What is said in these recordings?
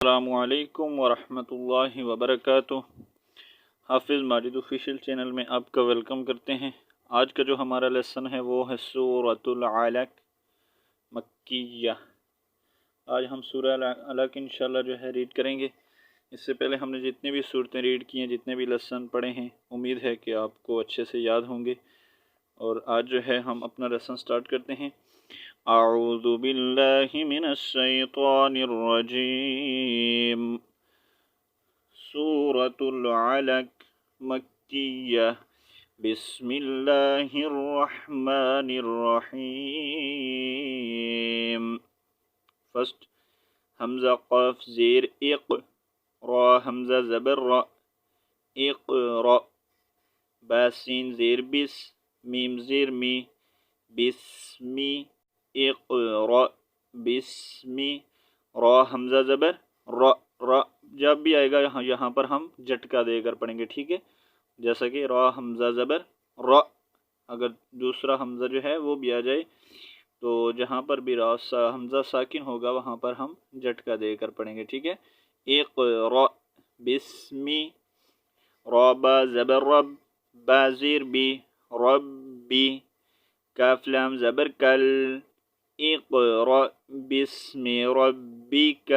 السلام علیکم ورحمۃ اللہ وبرکاتہ۔ حافظ ماجد آفیشیل چینل میں آپ کا ویلکم کرتے ہیں۔ آج کا جو ہمارا لیسن ہے وہ ہے سورۃ العلق مکیہ۔ آج ہم سورہ العلق انشاءاللہ جو ہے ریڈ کریں گے۔ اس سے پہلے ہم نے جتنے بھی صورتیں ریڈ کی ہیں، جتنے بھی لیسن پڑھے ہیں، امید ہے کہ آپ کو اچھے سے یاد ہوں گے۔ اور آج جو ہے ہم اپنا لیسن سٹارٹ کرتے ہیں۔ اعوذ باللہ من الشیطان الرجیم۔ سورۃ العلق مکیہ۔ بسم اللہ الرحمن الرحیم۔ فرسٹ حمزہ قاف زیر اق، را حمزہ زبر را، اقرا، با سین زیر بس، میم زیر می، بسمی، اقرا بسمی، را حمزہ زبر را، را جب بھی آئے گا یہاں پر ہم جھٹکا دے کر پڑھیں گے، ٹھیک ہے؟ جیسا کہ را حمزہ زبر را، اگر دوسرا حمزہ جو ہے وہ بھی آ جائے تو جہاں پر بھی را حمزہ ساکن ہوگا وہاں پر ہم جھٹکا دے کر پڑھیں گے، ٹھیک ہے؟ اقرا بسمی، را با زبر رب، با زیر بی، ربی، کاف لام زبر کل، اقرا بسم ربک،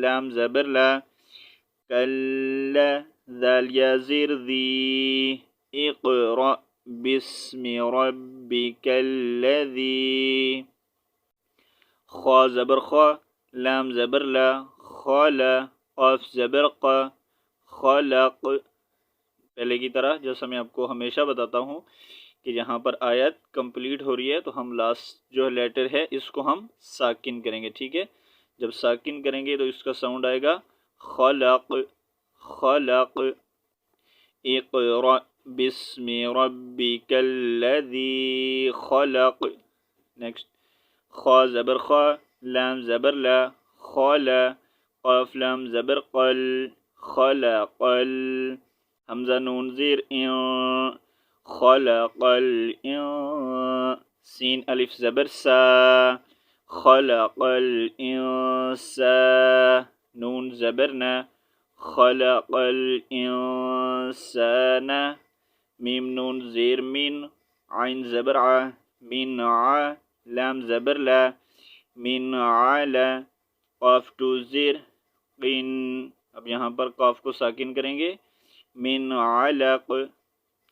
لام زبر لا، کلا، ذال یا زیر ذی، اقرا بسم ربک الذی، خا زبر خا، لام زبر لا، خالا، قاف زبر قا، خلق۔ پہلے کی طرح جیسا میں آپ کو ہمیشہ بتاتا ہوں کہ جہاں پر آیت کمپلیٹ ہو رہی ہے تو ہم لاسٹ جو لیٹر ہے اس کو ہم ساکن کریں گے، ٹھیک ہے؟ جب ساکن کریں گے تو اس کا ساؤنڈ آئے گا خلق، خلق، اقرأ بسم ربک الذی خلق۔ نیکسٹ خا زبر خا، لام زبر لا، خالا، قاف لام زبر قل، خلقل، حمزہ نون زیر ان، خلق الان، سین الف زبر سا، خلق الانسان، نون زبر نا، خلق الانسان، میم نون زیر من، عین زبر ع، من ع، لام زبر لا، من علا، قاف ٹو زیر قن، اب یہاں پر قاف کو ساکن کریں گے، من علق۔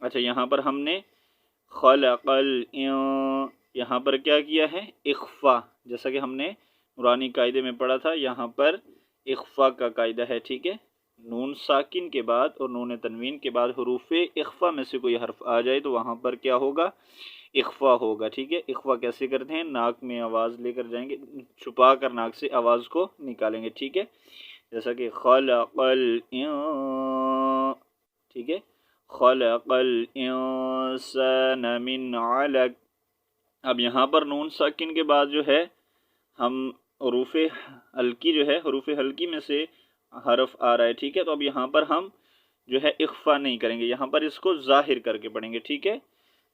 اچھا یہاں پر ہم نے خلق یہاں پر کیا کیا ہے؟ اخفا، جیسا کہ ہم نے نورانی قاعدے میں پڑھا تھا، یہاں پر اخفا کا قاعدہ ہے، ٹھیک ہے؟ نون ساکن کے بعد اور نون تنوین کے بعد حروف اخفا میں سے کوئی حرف آ جائے تو وہاں پر کیا ہوگا؟ اخفا ہوگا، ٹھیک ہے؟ اخفا کیسے کرتے ہیں؟ ناک میں آواز لے کر جائیں گے، چھپا کر ناک سے آواز کو نکالیں گے، ٹھیک ہے؟ جیسا کہ خلق ٹھیک ہے؟ خلق الانسان من علق۔ اب یہاں پر نون ساکن کے بعد جو ہے ہم حروف حلقی جو ہے، حروف حلقی میں سے حرف آ رہا ہے، ٹھیک ہے؟ تو اب یہاں پر ہم جو ہے اخفا نہیں کریں گے، یہاں پر اس کو ظاہر کر کے پڑھیں گے، ٹھیک ہے؟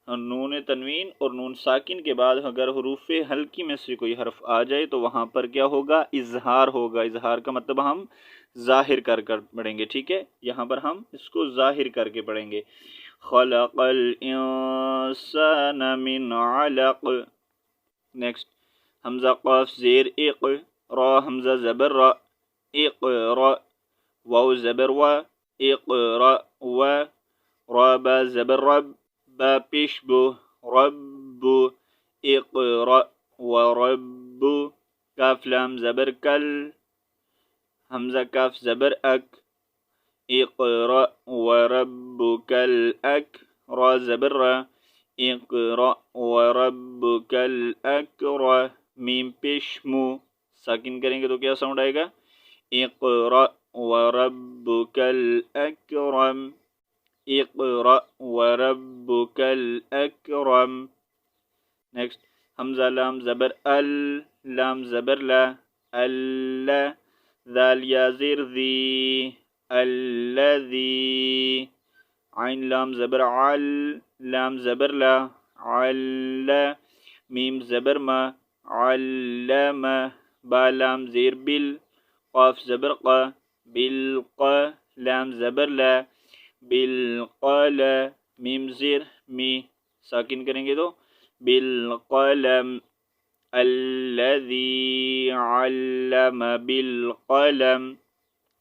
نون تنوین اور نون ساکن کے بعد اگر حروف حلقی میں سے کوئی حرف آ جائے تو وہاں پر کیا ہوگا؟ اظہار ہوگا۔ اظہار کا مطلب ہم ظاہر کر پڑھیں گے، ٹھیک ہے؟ یہاں پر ہم اس کو ظاہر کر کے پڑھیں گے، خلق الانسان من علق۔ نیکسٹ حمزہ قاف زیر اق، را حمزہ زبر را، اقرا، واو زبر وا، اقرا و، را با زبر رب، با پیش بو، رب، اقرا ورب، کاف لام زبر کل، حمزہ کاف زبر اک، اقرا وربک الاک، را زبر را، اقرا وربک الاکرم، میم پیش مو، ساکن کریں گے تو کیا ساؤنڈ آئے گا؟ اقرا وربک الاکرم، اقرا وربک الاکرم۔ نیکسٹ حمزہ لام زبر ال، لام زبر لا، اللہ، ذال یا زیر ذی، الذی، عین لام زبر عل، لام زبر لا، عل، میم زبر ما، علم، با لام زیر بل، قاف زبر ق، بالق، لام زبر لا، بالقل، میم زیر می، ساکن کریں گے تو بالقلم، الذی علم بالقلم.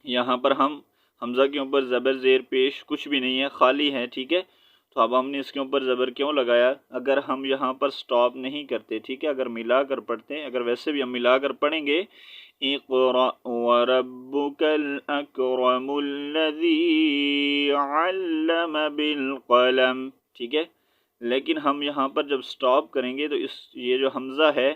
یہاں پر ہم حمزہ کے اوپر زبر زیر پیش کچھ بھی نہیں ہے، خالی ہے، ٹھیک ہے. تو اب ہم نے اس کے اوپر زبر کیوں لگایا؟ اگر ہم یہاں پر سٹاپ نہیں کرتے، ٹھیک ہے، اگر ملا کر پڑھتے ہیں، اگر ویسے بھی ہم ملا کر پڑھیں گے اقرأ وربک الاکرم الذی علم بالقلم، ٹھیک ہے. لیکن ہم یہاں پر جب سٹاپ کریں گے تو یہ جو حمزہ ہے،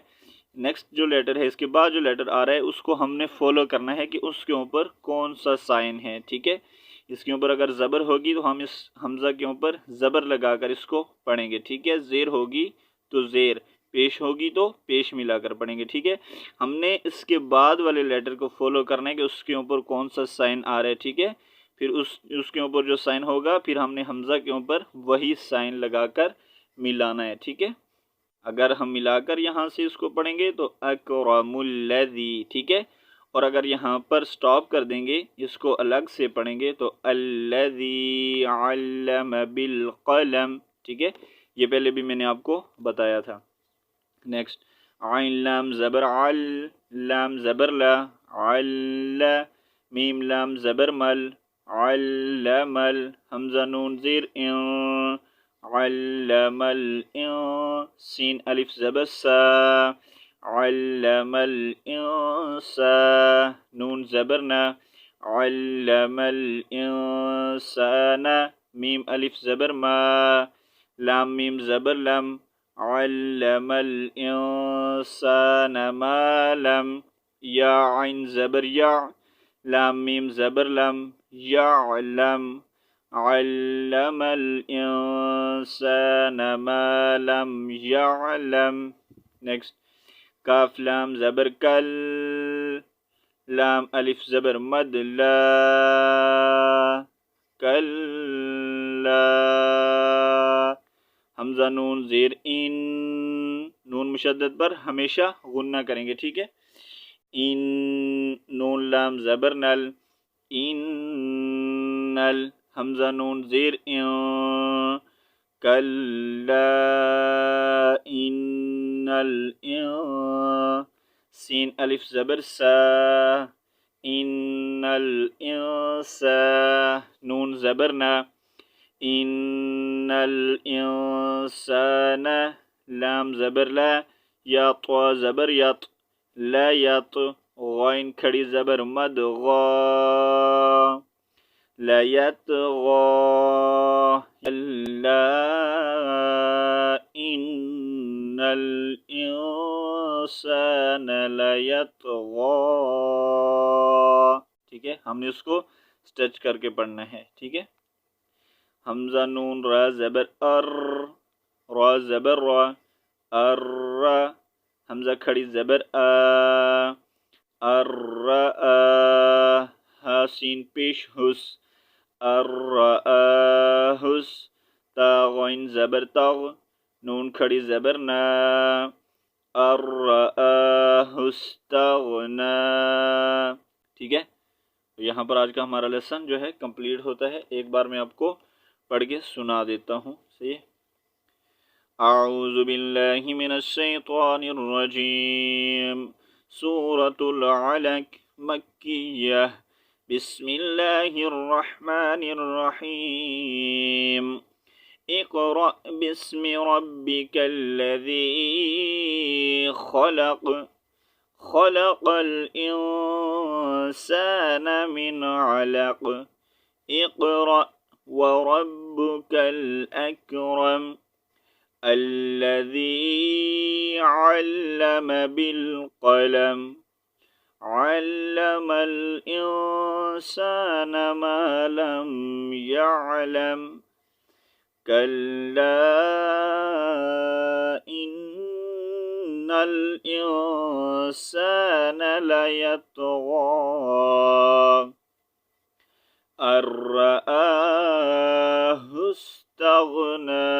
نیکسٹ جو لیٹر ہے، اس کے بعد جو لیٹر آ رہا ہے، اس کو ہم نے فالو کرنا ہے کہ اس کے اوپر کون سا سائن ہے، ٹھیک ہے. اس کے اوپر اگر زبر ہوگی تو ہم اس حمزہ کے اوپر زبر لگا کر اس کو پڑھیں گے، ٹھیک ہے. زیر ہوگی تو زیر، پیش ہوگی تو پیش ملا کر پڑھیں گے، ٹھیک ہے. ہم نے اس کے بعد والے لیٹر کو فالو کرنا ہے کہ اس کے اوپر کون سا سائن آ رہا ہے، ٹھیک ہے. پھر اس کے اوپر جو سائن ہوگا، پھر ہم نے حمزہ کے اوپر وہی سائن لگا کر ملانا ہے، ٹھیک ہے. اگر ہم ملا کر یہاں سے اس کو پڑھیں گے تو اکرم الذی، ٹھیک ہے. اور اگر یہاں پر سٹاپ کر دیں گے، اس کو الگ سے پڑھیں گے تو الذی علم بالقلم، ٹھیک ہے. یہ پہلے بھی میں نے آپ کو بتایا تھا. نیکسٹ عین لام زبر عل، لام زبر لا، عل، میم لام زبر مل، علم، حمزہ نون زیر ان، علم الانسان، سین الف زبر سا، علم الانسان، نون زبر نا، علم الانسان، میم الف زبر ما، لام میم زبر لم، علم الانسان ما لم، یا عین زبر یا، لام میم زبر لم، یعلم، علم الانسان ما لم یعلم. نیکسٹ کاف لام زبر کل، لام الف زبر مد لا، کلا، حمزہ نون زیر ان، نون مشدد پر ہمیشہ غنہ کریں گے، ٹھیک ہے. ان، نون لام زبر نل، ان نل، حمزہ نون زیر ان، کلا ان الان، سین الف زبر سا، ان الانسان، نون زبر نا، ان الانسان، لام زبر لا، یا طوا زبر یط، لا یط، غائن کھڑی زبر مد غا، لا یطغا، کلا ان الانسان لیطغا، ٹھیک ہے. ہم نے اس کو سٹچ کر کے پڑھنا ہے، ٹھیک ہے. حمزہ نون را زبر ار، را زبر را، ار، حمزہ کھڑی زبر آ، ار، ہا سین پیش حس، ار، حس، تا غین زبر تغ، نون کھڑی زبر نا، ار، استغنا، ٹھیک ہے. تو یہاں پر آج کا ہمارا لیسن جو ہے کمپلیٹ ہوتا ہے. ایک بار میں آپ کو پڑھ کے سنا دیتا ہوں. صحیح. اعوذ باللہ من الشیطان الرجیم. سورة العلق مکیہ. بسم اللہ الرحمن الرحیم. اقرأ باسم ربک الذی خلق، خلق الانسان من علق، اقرأ وربك الأكرم الذي علم بالقلم، علم الإنسان ما لم يعلم، كلا إن الإنسان ليطغى أن رآه استغنى.